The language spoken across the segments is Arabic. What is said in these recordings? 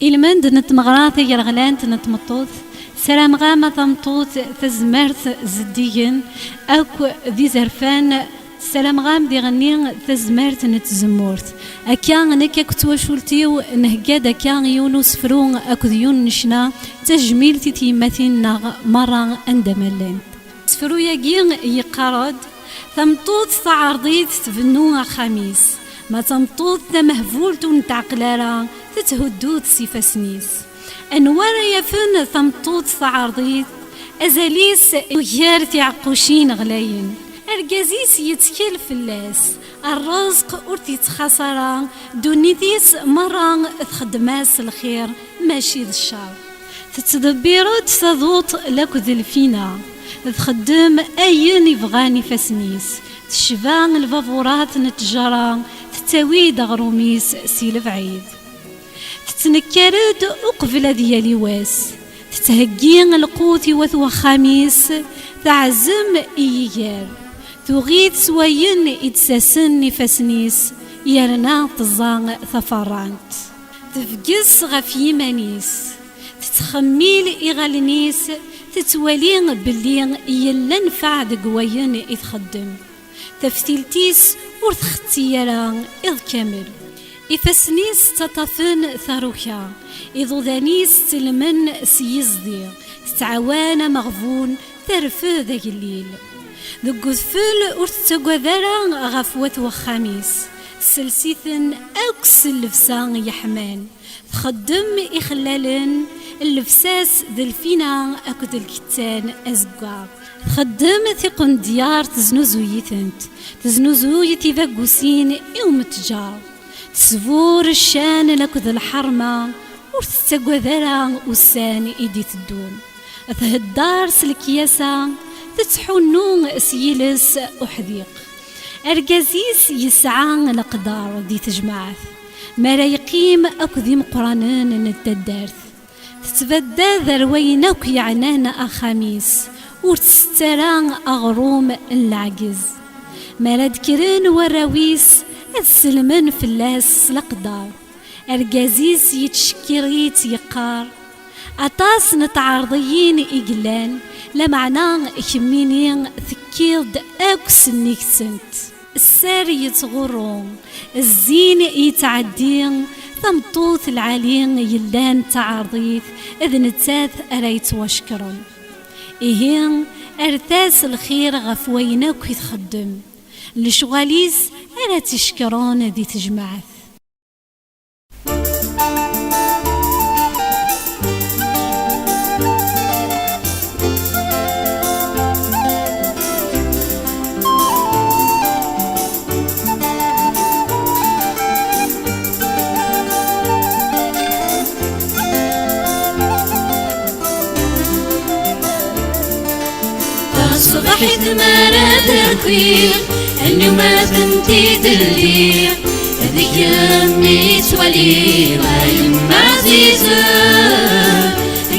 إلمند نتمغراث يرغلانت نتمطوث سلام غامة تمطوث تزمرت زديين أكو ذي زرفان سلام غام دي غني تزمرت نتزمورت أكيان نكا كتواشولتيو نهجاد أكيان يونس فرون أكو ذيون نشنا تجميل تيمثين مرة أندملين سفرو يجين يقارد تمطوث تعرضيت تفنوها خميس ما تمطوث تمهفولت نتعقلارا تتهدوت سيفا سنيس أنوار يفن ثمطوط تعرضيت أزاليس ويار تعقوشين غلاين أرجازيس يتكل فلاس الرزق ورتي تخسرا دونيتيس مرة تخدماس الخير ماشي الشر تتدبيرات تضوط لك ذلفينا تخدم أين يبغاني فاسنيس تشفان الفافورات نتجرى تتاويد غروميس سيلف عيد تتنكرد أقبل ديالي واس تتهجين القوت وثوى خميس تعزم إيجار تغيد سوين إتساسن نفسنيس يرنا تزان ثفرانت تفقس غفي منيس تتخميل إغالنيس تتولين باللين يلن فعد قوين إتخدم تفتيلتيس ورثختيالا إذ كامل إفسنيس تطفن ثروكا إذو ذانيس تلمن سيزدي تتعوان مغفون ترفه ذاك الليل ذو قذفل ورتتقوذرا غفوة وخميس سلسيثن أكس اللفسان يحمان تخدم إخلالن اللفساس ذلفينا أكد الكتان أزقار تخدم ثقن ديار تزنوزويتي فاقوسين يوم تجار تسفور الشان لكذ الحرمة ورتتقوى ذرا وسان إيدي تدوم تهدار سلكياسا تتحنون سيلس وحذيق أرجازيس يسعان الأقدار دي تجمعث ما لا يقيم أكذي مقرانان نتدارث تتبدى ذروينك يعنان أخاميس ورتستران أغروم العجز ما لا ذكرين وراويس السلمن فلاس الأقدار أرجازيس يتشكريت يقار أطاس نتعارضيين إقلان لمعنى كمينين ثكيرد أكس نيكسنت السار يتغرون الزين يتعدين ثمطوث العالين يلان تعارضيث إذ نتاث أريت واشكرون إيهين أرتاس الخير غفوينك يتخدم لشغاليس ألا تشكرون دي تجمعث صبحت ما تركير أني ما بنتي دلي هذيك يمي تولي غايم عزيزة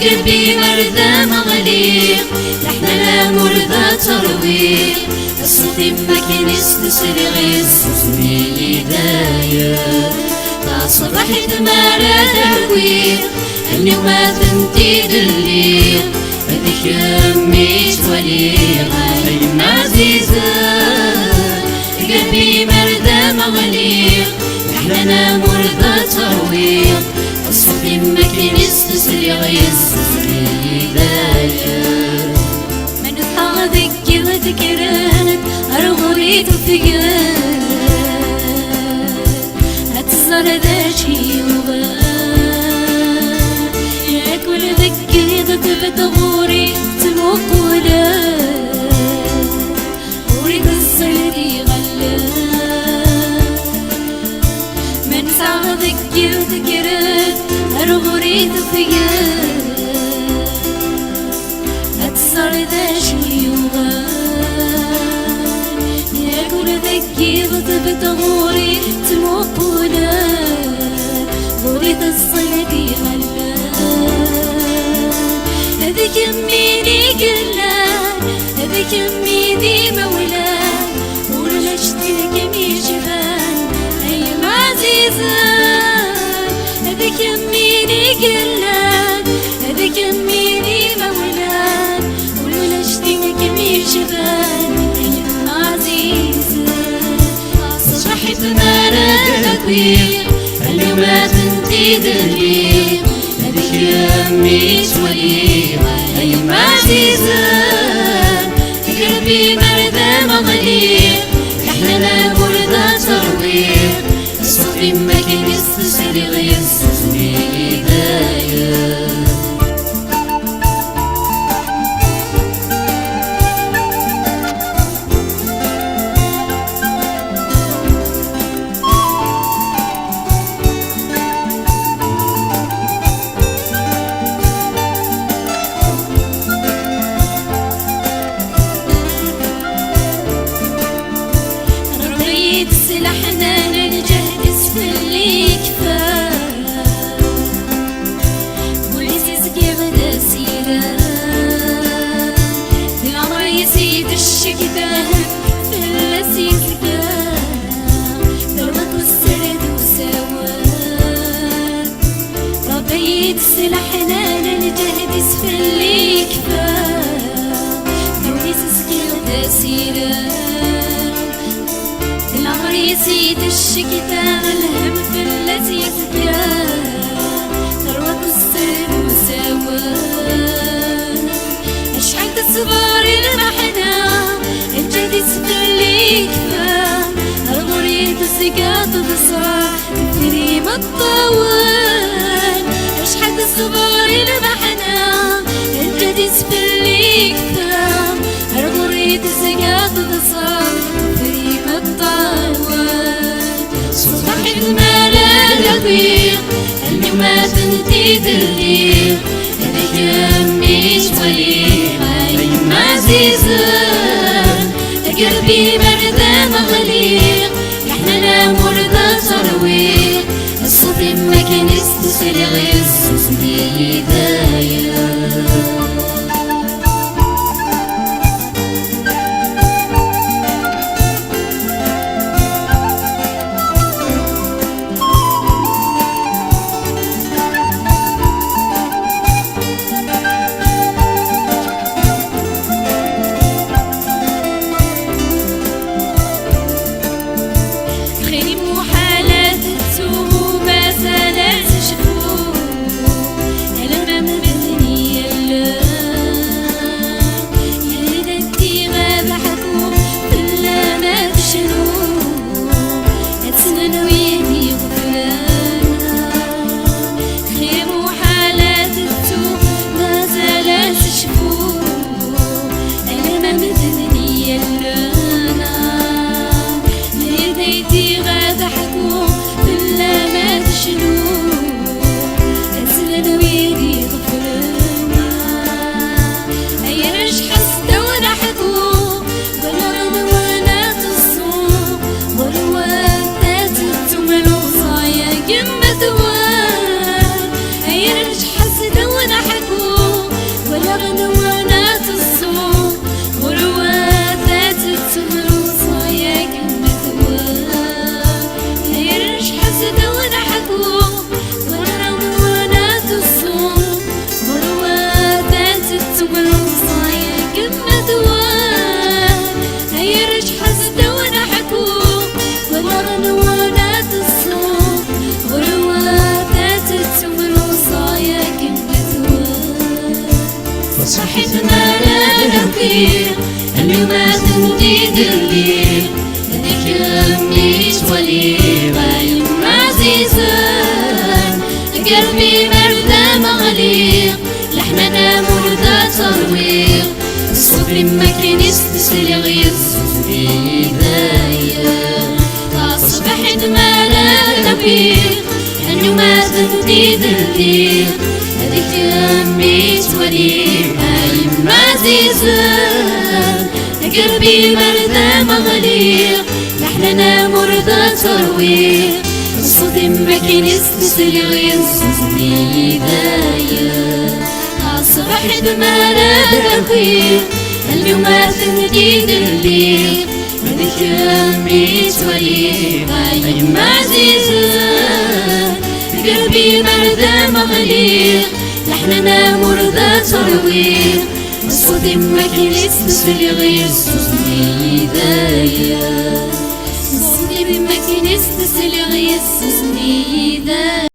قلبي مرضى مغليق لحنا مرضى ترويق الصوتي ما كينيس تسري غير سوسني داير صبحت ما تركير أني ما بنتي دلي هذيك يمي تولي غايم عزيزة قلبي مرضى مغليق احنا مرضى ترويق الصوتي ما كينيس تسري غير سوسني داير من حاضك وذكرت أرغريت فيك أتزر ذا شي يا كل ذكري ضد بتغوري تموقولا أريد الصيدي غلا من سعدك وذكرت أرغريت فيك أتزر ذا شي تكبت غوري تموقونا غوري تصلدي غلا هذيك يميني قلان هذيك يميني مولان ولا اشترك مي جبان أيام عزيزان هذيك يميني قلان هذيك يميني مولان ولا اشترك مي جبان أيام عزيزان صبحت مرة تكوير اليوم بنتي دليل هذيك يمي شوية أيام عزيزان قلبي مرضى مغليق احنا مرضى ترويق الصوت ما كان يستسري غير يستسري هدايا سلاحنا ننجح اسفل كفاح بوليسي سكي غدا سيران في العمر يزيد الشكدان في اللاسي سكان ضربك والسرد وسواد ربيت سلاحنا ننجح اسفل كفاح بوليسي سكي غدا سيران العمر يزيد الشكتان الهم في الذي يزكان ثروة السر وسوان اشحال تصبر المحنة الجدي سفلي كفان الغريب الزقاط بصار الكريم الطوال اشحال تصبر المحنة الجدي سفلي كفان الغريب الزقاط بصار صبحت مرة ربيع اليوم بنتي دليل هذيك يمي شوية أيام عزيزان قلبي مرضى مغليق احنا مرضى ترويق الصوت ما كان يستسري غير يستسري هدايا صحيت مرة ربيع اليوم بنتي دليل هذيك يمي شوية أيام عزيزان قلبي مرضى مغليق لحنا مرضى ترويق الصبر ما كان يستسري غير يستسري هدايا صبحت مرة ربيع اليوم بنتي دليل هذيك يمي شوية أيام عزيزان قلبي مرضى مغليق لحنا مرضى ترويق الصوت ما كاين يستسلي غير صوتني داير الصباح دمارة داكوير اليوم تنديد الليل هذيك أمي تولي أيما عزيزة قلبي مرضى مغليق لحننا مرضى ترويق الصوت ما كاين يستسلي غير صوتني داير الصوت ما كاين يستسلي غير صوتني داير